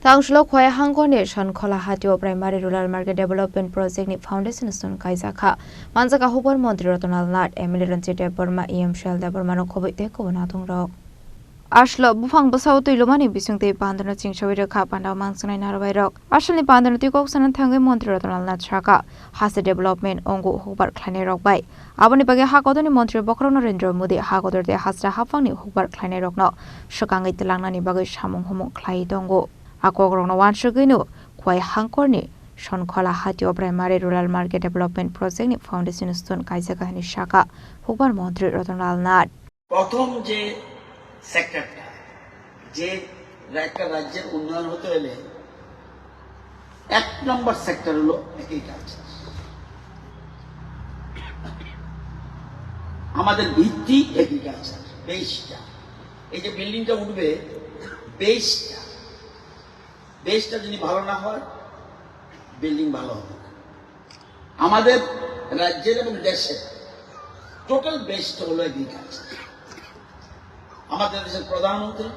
Tangshlo Khwai Hangkone Shan Khola Hatio Primary Rural Market Development Project ni Foundation Stone Kaisakha Manjaka Hubor Montri Rotonal Nat Emily Ranchite Burma EM Shell Burma no Khobit Teko Natung Rok Ashlo Bufang Basau Tulumani Bisungte Pandana Chingshawi Kha Panda Mangsuna Narwai Rock Ashli Pandana Tikok San Tangi Montri Rotonal Nat Shaka Hasa Development Ongo Hubar Klane Rock Bay Aboni Bagi Hakodoni Montri Bokrono Rendro Mudi Hakodor de Hasra Hafangni Hubar Klane Rock no Shokangi Tilangani Bagi Shamung Homo Klai Dongo Akogrong wan shuginu Khwai Hangkone Shan Khola Hatio Primary Rural Market Development Project ni Foundation Stone Kaisakha ni Shaka Hubar Montri Rotonal Nat প্রথম যে সেক্টরটা যে একটা রাজ্যের উন্নয়ন হতে হলে এক নম্বর সেক্টর হলো এগ্রিকালচার। আমাদের ভিত্তি এগ্রিকালচার, বেসটা। এই যে বিল্ডিংটা উঠবে, বেসটা যদি ভালো না হয় বিল্ডিং ভালো হবে না। আমাদের রাজ্যের এবং দেশের টোটাল বেসটা হলো এগ্রিকালচার। আমাদের দেশের প্রধানমন্ত্রী,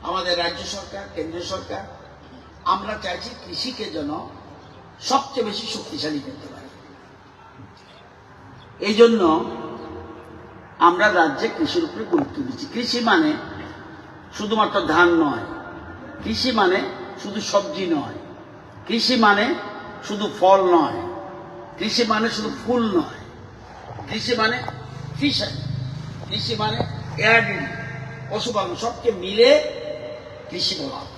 আমাদের রাজ্য সরকার, কেন্দ্রীয় সরকার আমরা চাইছি কৃষিকে যেন সবচেয়ে বেশি শক্তিশালী করতে পারি। এই জন্য আমরা রাজ্যে কৃষির উপরে গুরুত্ব দিচ্ছি। কৃষি মানে শুধুমাত্র ধান নয়, কৃষি মানে শুধু সবজি নয়, কৃষি মানে শুধু ফল নয়, কৃষি মানে শুধু ফুল নয়, কৃষি মানে ফিশারি, কৃষি মানে এয়ারডিং, পশুপালন, সবকে মিলে কৃষি বলা হয়।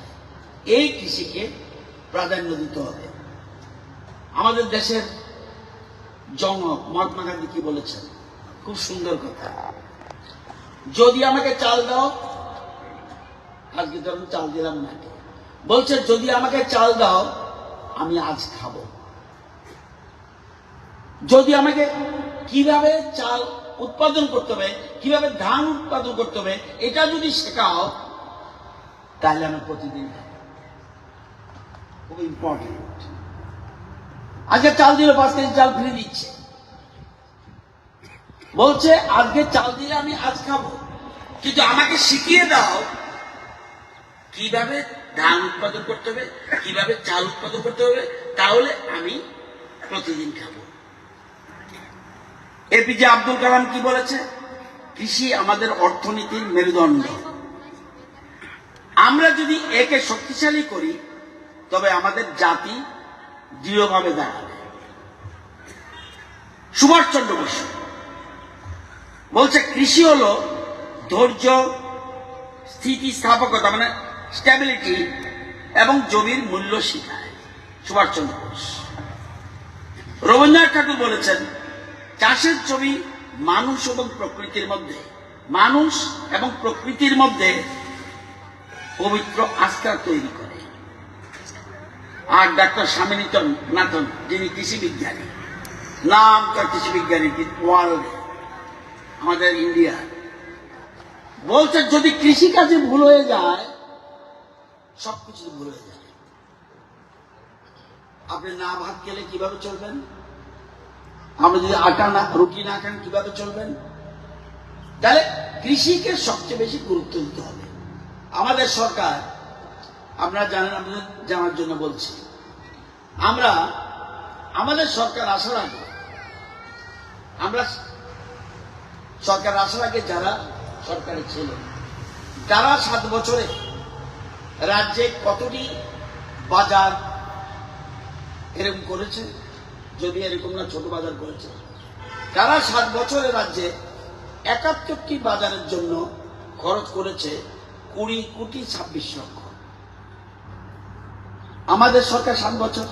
এই কৃষিকে প্রাধান্য দিতে হবে। আমাদের দেশের জনক মহাত্মা গান্ধী কি বলেছেন, খুব সুন্দর কথা, যদি আমাকে চাল দাও, আজকে তো আমি চাল দিলাম না, বলছে যদি আমাকে চাল দাও আমি আজ খাবো। যদি আমাকে কিভাবে চাল উৎপাদন করতে হবে, কিভাবে ধান উৎপাদন করতে হবে, এটা যদি শেখাও তাহলে আমি প্রতিদিন খাবো। খুব ইম্পর্টেন্ট। আজকে চাল দিলে 5 কেজি চাল ফ্রি দিচ্ছে, বলছে আজকে চাল দিলে আমি আজ খাবো, কিন্তু আমাকে শিখিয়ে দাও কিভাবে ধান উৎপাদন করতে হবে, কিভাবে চাল উৎপাদন করতে হবে, তাহলে আমি প্রতিদিন খাবো। এপিজে আব্দুল কালাম কি বলেছে, কৃষি আমাদের অর্থনীতির মেরুদণ্ড। আমরা যদি একে শক্তিশালী করি তবে আমাদের জাতি দৃঢ়ভাবে দাঁড়াবে। সুভাষচন্দ্র বসু বলছে কৃষি হলো ধৈর্য, স্থিতিস্থাপকতা মানে স্ট্যাবিলিটি এবং জমির মূল্য শিখায়। সুভাষচন্দ্র বোস। রবীন্দ্রনাথ ঠাকুর বলেছেন চাষের জমি মানুষ এবং প্রকৃতির মধ্যে পবিত্র আস্থা তৈরি করে। আর ডাক্তার স্বামীনাথন, যিনি কৃষি বিজ্ঞানী, নাম তার কৃষি বিজ্ঞানী ওয়ার্ল্ড, আমাদের ইন্ডিয়া, বলছে যদি কৃষিকাজে ভুল হয়ে যায় সবকিছু ভুল হয়ে যায়। আপনি না ভাত খেলে কিভাবে চলবেন, আপনি যদি আটা না রুটি না খান কিভাবে চলবেন? তাহলে কৃষিকে সবচেয়ে বেশি গুরুত্ব দিতে হবে। আমাদের সরকার, আপনারা জানেন, আপনাদের জানার জন্য বলছি, আমাদের সরকার আসার আগে যারা সরকারে ছিল, তারা 7 বছরে রাজ্যে কতটি বাজার এরকম করেছে, যদি এরকম না ছোট বাজার করেছে, তারা 7 বছরে রাজ্যে 71টি বাজারের জন্য খরচ করেছে 20 কোটি 26 লক্ষ। আমাদের সরকার 7 বছর,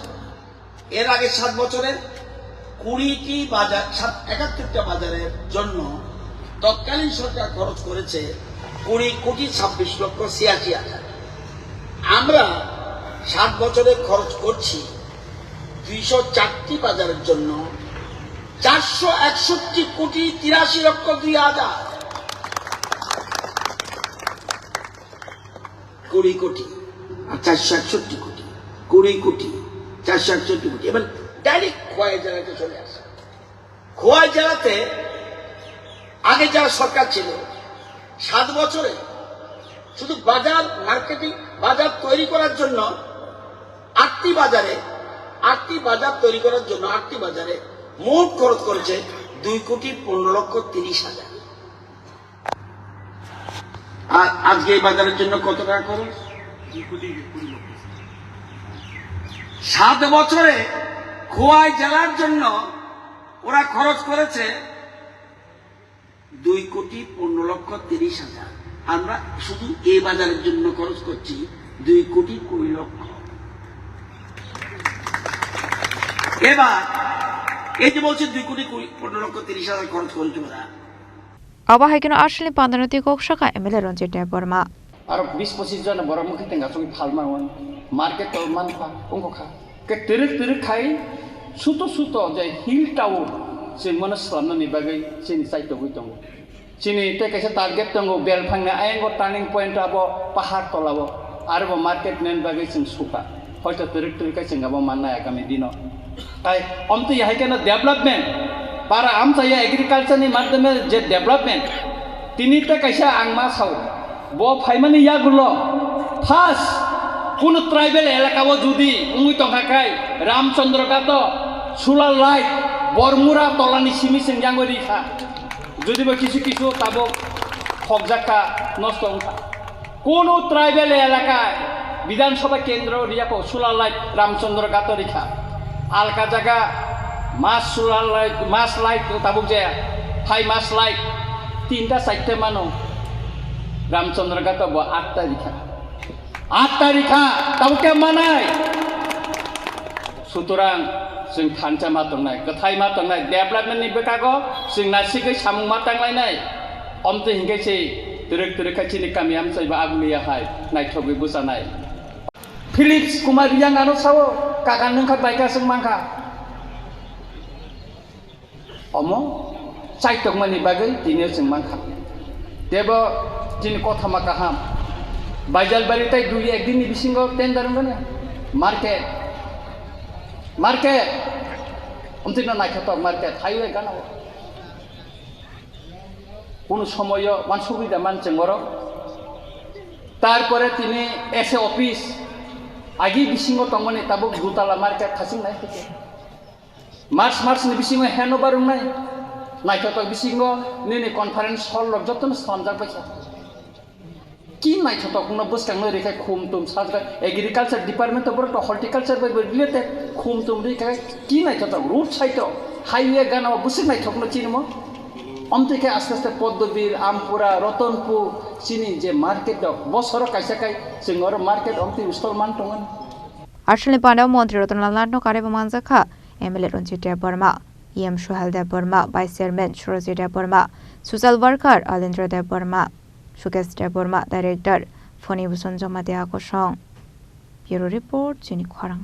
এর আগে 7 বছরে 20টি বাজার, 71টা বাজারের জন্য তৎকালীন সরকার খরচ করেছে 20 কোটি 26 লক্ষ 86 হাজার। আমরা 7 বছরে খরচ করছি 204টি বাজারের জন্য 461 কোটি 83 লক্ষ 2 হাজার। 20 কোটি আর 461 কোটি, 20 কোটি 461 কোটি। এবার ডাইরেক্ট খোয়াই জেলাতে চলে আসে। খোয়াই জেলাতে আগে যারা সরকার ছিল 7 বছরে শুধু বাজার মার্কেটিং বাজার তৈরি করার জন্য 8টি বাজার তৈরি করার জন্য 8টি বাজারে মোট খরচ করেছে 2,15,30,000। আর আজকে এই বাজারের জন্য কত টাকা খরচ? 7 বছরে খোয়াই জেলার জন্য ওরা খরচ করেছে 2,15,30,000। আমরা শুধু এই বাজারের জন্য খরচ করছি 2,20,00,000। এবার এই যে বলছে 2,15,30,000 খরচ করেছে ওরা। আবাহাইকেন আর্শলি পান্দানতি কোকশাকা এমএলএ রঞ্জিত দেববর্মা আর 20-25 জন বড় মুখে তেঙ্গা সঙ্গে ফালমাওয়ান মার্কেট তো মানফা অঙ্কখা কে তিরিক খাই সুতো যে হিলটাও जों मनो खालामनायनि बागै जोंनि साइटआव दङ जोंनि खायसे टार्गेट दङ बेलफांनि आयेंगो टार्निं पॉइंटआबो पाहाड़ तलाबो आरोबाव मार्केटनि बागै जों सुखा हयथ' तिरिक जोंगाबो माननो आगामी दिनाव ताइ अमति हायकेनो development para amsaya agriculture ni माध्यमे जे डेभलपमेन्ट तिनिटा खायसे आं मा साव ब फाइमानि यागुलो फार्स्ट কোনো ট্রাইবেল এলাকাও যদি উই টঙ্কাকাই রামচন্দ্রঘাট সুলা লাইট বরমুরা তলানি সিমি সিংজাঙ্গো রিখা যদিও কিছু তাবো হকজাকা নষ্ট উঠা কোন ট্রাইবেল এলাকায় বিধানসভা কেন্দ্র রিয়াকো সুলা লাইট রামচন্দ্রঘাট রিখা আলকা জায়গা মাস সুলা লাইট মাস লাইট তাবুক যায় হাই মাস লাইট 3টা 4টে মানো রামচন্দ্রঘাট 8টা রিখা 8 तारिखा ताबो के मानाय सुतरां जों थानचा मातंनाय गथाय मातंनाय डेभलपमेन्ट नि बेकागो जों नासिगै सामुं मातांलायनाय अमते हिंगैसै तिरिक खायसिनि गामि आमसायबा आगुलिया हाय नायथबे बुजानाय फिलिप्स कुमार रियां आनो सावो काका नोंखा बायका जों मांखा अमो साइतकमानि बागै दिने जों मांखा देबो दिन कथामा गाहाम बाइजालबारि ताई दुई एक दिन बिसिंगो टेन्डार गने मार्केट अमतिनो नायखत मार्केट हाईवे गानाव কোনো সময় মান সুবিধা মানছে বড় তারপরে তিনি এসে অফিস আগে বিসিংহ তংমনি তাবো দুতলা মার্কেট খাসিং নাই থেকে মার্চ নি বিসিংহ হ্যান্ডওভার নাই নাইখত বিসিংহ নিনি কনফারেন্স হল যতন সঞ্জাক পয়সা কি নাইখত কোনো বসকাংনো রেখা খুমতুম সাজরা এগ্রিকালচার ডিপার্টমেন্ট অফ তো হর্টিকালচার বাই রিলেটেড খুমতুম রেখা কি নাইখত রুট সাইট হাইওয়ে গানাও বসে নাইখকনো চিনমো অমতেকে আস্তে পদ্মবীর আমপুরা রতনপুর চিনি যে মার্কেট বছর কাইসাকাই जों মার্কেট অমতে উস্তল মানতঙ্গন আর্শলি পান্ডাও মন্ত্রী রতনলাল নাথ কারেব মানজাখা MLA Ranjit Debbarma EM Sohel Debbarma vice chairman Surajit Debbarma social worker Alendra Debbarma Sukesh Debbarma director Phani Bhushan জমা দেয়া আকর্ষণ ব্যুরো রিপোর্ট চিনি খরাং।